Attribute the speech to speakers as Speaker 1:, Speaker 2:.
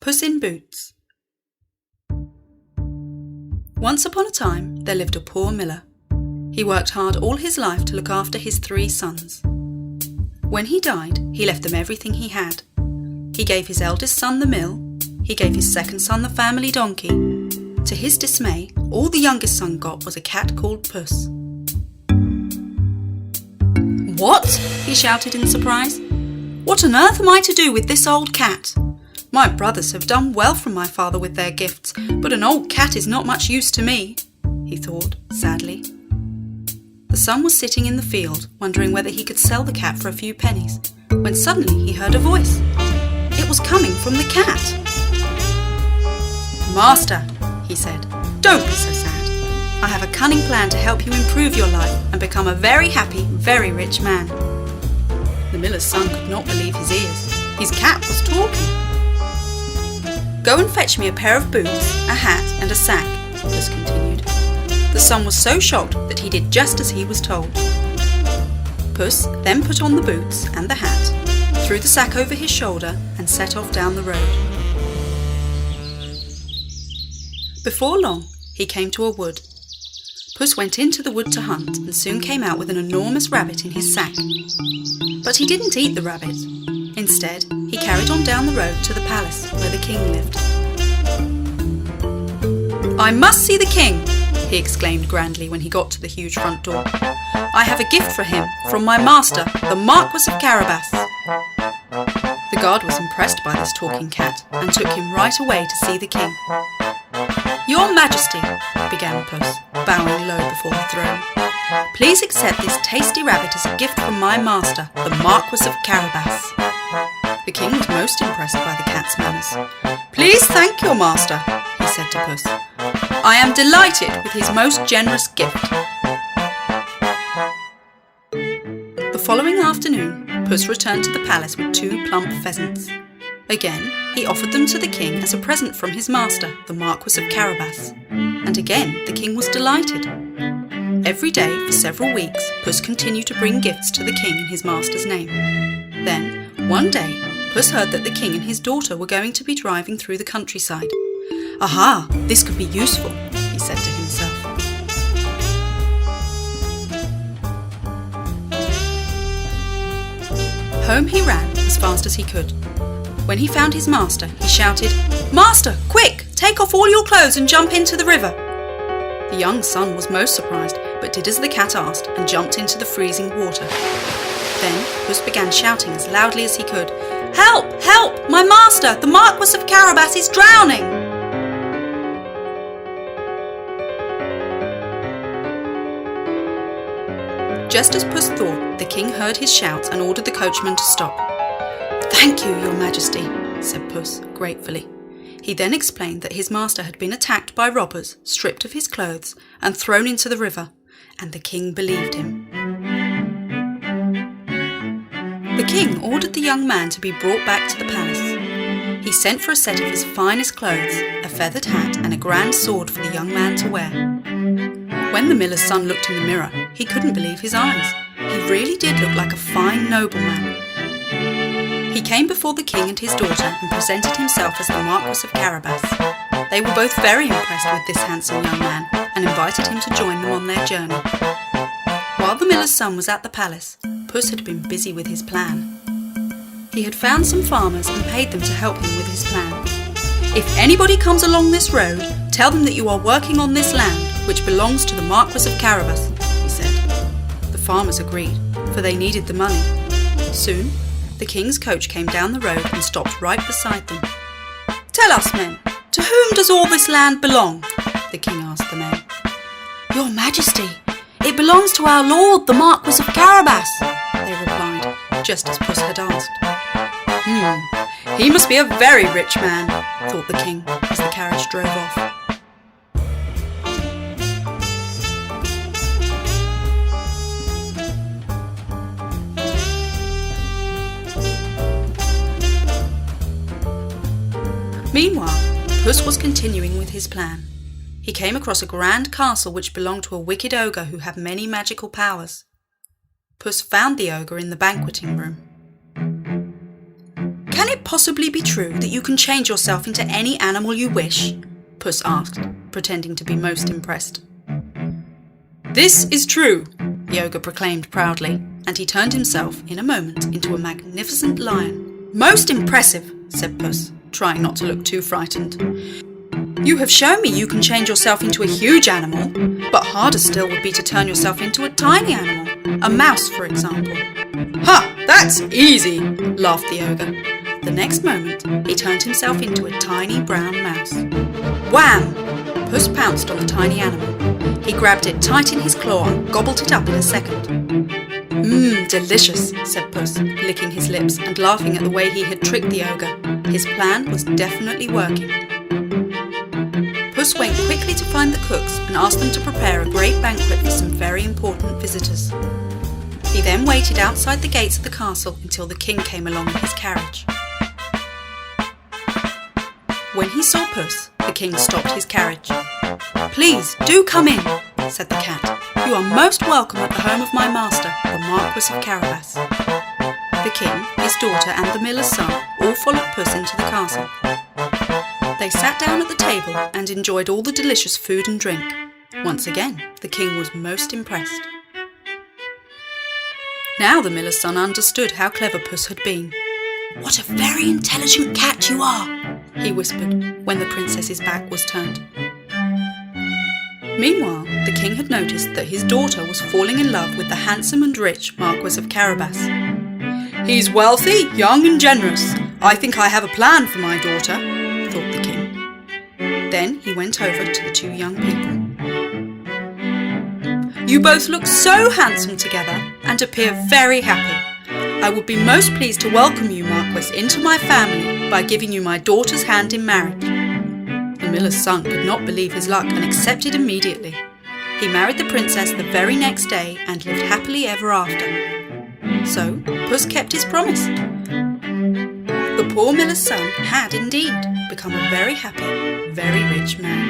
Speaker 1: Puss in Boots. Once upon a time there lived a poor miller. He worked hard all his life to look after his 3 sons. When he died, he left them everything he had. He gave his eldest son the mill. He gave his second son the family donkey. To his dismay, all the youngest son got was a cat called Puss. "What?" he shouted in surprise. "What on earth am I to do with this old cat? My brothers have done well from my father with their gifts, but an old cat is not much use to me," he thought sadly. The son was sitting in the field, wondering whether he could sell the cat for a few pennies, when suddenly he heard a voice. It was coming from the cat. "Master," he said, "don't be so sad. I have a cunning plan to help you improve your life and become a very happy, very rich man." The miller's son could not believe his ears. His cat was talking. "Go and fetch me a pair of boots, a hat and a sack," Puss continued. The son was so shocked that he did just as he was told. Puss then put on the boots and the hat, threw the sack over his shoulder and set off down the road. Before long, he came to a wood. Puss went into the wood to hunt and soon came out with an enormous rabbit in his sack. But he didn't eat the rabbit. Instead, he carried on down the road to the palace where the king lived. "I must see the king," he exclaimed grandly when he got to the huge front door. "I have a gift for him from my master, the Marquis of Carabas." The guard was impressed by this talking cat and took him right away to see the king. "Your Majesty," began Puss, bowing low before the throne, "please accept this tasty rabbit as a gift from my master, the Marquis of Carabas." The king was most impressed by the cat's manners. "Please thank your master," he said to Puss. "I am delighted with his most generous gift." The following afternoon, Puss returned to the palace with 2 plump pheasants. Again, he offered them to the king as a present from his master, the Marquis of Carabas. And again, the king was delighted. Every day for several weeks, Puss continued to bring gifts to the king in his master's name. Then, one day, Puss heard that the king and his daughter were going to be driving through the countryside. "Aha, this could be useful," he said to himself. Home he ran as fast as he could. When he found his master, he shouted, "Master, quick, take off all your clothes and jump into the river." The young son was most surprised, but did as the cat asked and jumped into the freezing water. Then Puss began shouting as loudly as he could, "Help! Help! My master, the Marquis of Carabas, is drowning!" Just as Puss thought, the king heard his shouts and ordered the coachman to stop. "Thank you, your majesty," said Puss gratefully. He then explained that his master had been attacked by robbers, stripped of his clothes, and thrown into the river, and the king believed him. The king ordered the young man to be brought back to the palace. He sent for a set of his finest clothes, a feathered hat, and a grand sword for the young man to wear. When the miller's son looked in the mirror, he couldn't believe his eyes. He really did look like a fine nobleman. He came before the king and his daughter and presented himself as the Marquis of Carabas. They were both very impressed with this handsome young man and invited him to join them on their journey. While the miller's son was at the palace, Puss had been busy with his plan. He had found some farmers and paid them to help him with his plan. "If anybody comes along this road, tell them that you are working on this land, which belongs to the Marquis of Carabas," he said. The farmers agreed, for they needed the money. Soon, the king's coach came down the road and stopped right beside them. "Tell us, men, to whom does all this land belong?" the king asked the men. "Your Majesty, it belongs to our lord, the Marquis of Carabas," they replied, just as Puss had asked. He must be a very rich man," thought the king as the carriage drove off. Meanwhile, Puss was continuing with his plan. He came across a grand castle which belonged to a wicked ogre who had many magical powers. Puss found the ogre in the banqueting room. "Can it possibly be true that you can change yourself into any animal you wish?" Puss asked, pretending to be most impressed. "This is true," the ogre proclaimed proudly, and he turned himself in a moment into a magnificent lion. "Most impressive," said Puss, trying not to look too frightened. "You have shown me you can change yourself into a huge animal, but harder still would be to turn yourself into a tiny animal, a mouse, for example." "Ha! That's easy," laughed the ogre. The next moment, he turned himself into a tiny brown mouse. Wham! Puss pounced on the tiny animal. He grabbed it tight in his claw and gobbled it up in a second. Delicious," said Puss, licking his lips and laughing at the way he had tricked the ogre. His plan was definitely working. Puss went quickly to find the cooks and asked them to prepare a great banquet for some very important visitors. He then waited outside the gates of the castle until the king came along in his carriage. When he saw Puss, the king stopped his carriage. "Please, do come in," said the cat. "You are most welcome at the home of my master, the Marquis of Carabas." The king, his daughter and the miller's son all followed Puss into the castle. They sat down at the table and enjoyed all the delicious food and drink. Once again, the king was most impressed. Now the miller's son understood how clever Puss had been. "What a very intelligent cat you are," he whispered when the princess's back was turned. Meanwhile, the king had noticed that his daughter was falling in love with the handsome and rich Marquis of Carabas. "He's wealthy, young and generous. I think I have a plan for my daughter," thought the king. Then he went over to the two young people. "You both look so handsome together and appear very happy. I would be most pleased to welcome you, Marquis, into my family by giving you my daughter's hand in marriage." The miller's son could not believe his luck and accepted immediately. He married the princess the very next day and lived happily ever after. So Puss kept his promise. The poor miller's son had indeed become a very happy, very rich man.